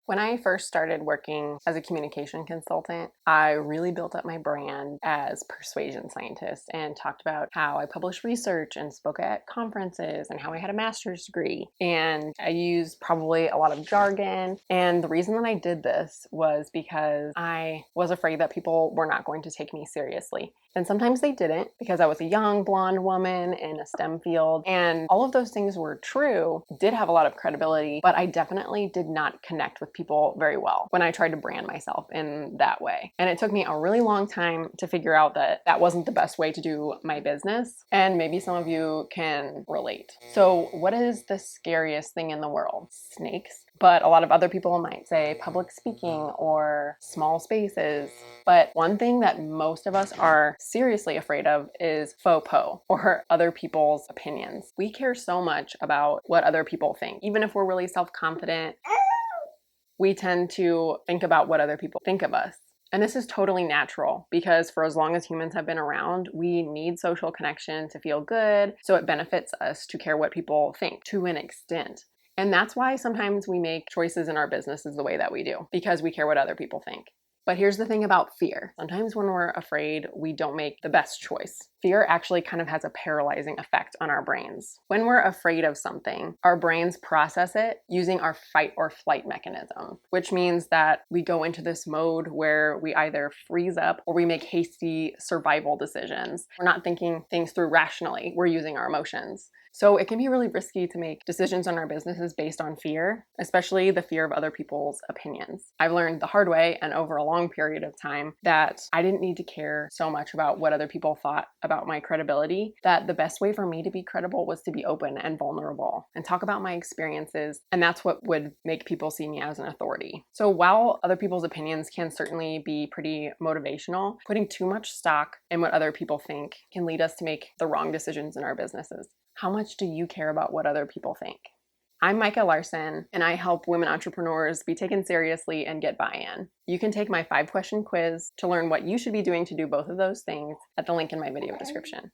When I first started working as a communication consultant, I really built up my brand as persuasion scientist and talked about how I published research and spoke at conferences and how I had a master's degree. And I used probably a lot of jargon. And the reason that I did this was because I was afraid that people were not going to take me seriously. And sometimes they didn't because I was a young blonde woman in a STEM field. And all of those things were true, did have a lot of credibility, but I definitely did not connect with people very well when I tried to brand myself in that way. And it took me a really long time to figure out that that wasn't the best way to do my business. And maybe some of you can relate. So, what is the scariest thing in the world? Snakes. But a lot of other people might say public speaking or small spaces. But one thing that most of us are seriously afraid of is faux pas or other people's opinions. We care so much about what other people think. Even if we're really self-confident, we tend to think about what other people think of us. And this is totally natural because for as long as humans have been around, we need social connection to feel good. So it benefits us to care what people think to an extent. And that's why sometimes we make choices in our businesses the way that we do, because we care what other people think. But here's the thing about fear. Sometimes when we're afraid, we don't make the best choice. Fear actually kind of has a paralyzing effect on our brains. When we're afraid of something, our brains process it using our fight or flight mechanism, which means that we go into this mode where we either freeze up or we make hasty survival decisions. We're not thinking things through rationally, we're using our emotions. So it can be really risky to make decisions on our businesses based on fear, especially the fear of other people's opinions. I've learned the hard way and over a long period of time that I didn't need to care so much about what other people thought about my credibility, that the best way for me to be credible was to be open and vulnerable and talk about my experiences. And that's what would make people see me as an authority. So while other people's opinions can certainly be pretty motivational, putting too much stock in what other people think can lead us to make the wrong decisions in our businesses. How much do you care about what other people think? I'm Micah Larsen, and I help women entrepreneurs be taken seriously and get buy-in. You can take my 5-question quiz to learn what you should be doing to do both of those things at the link in my video description.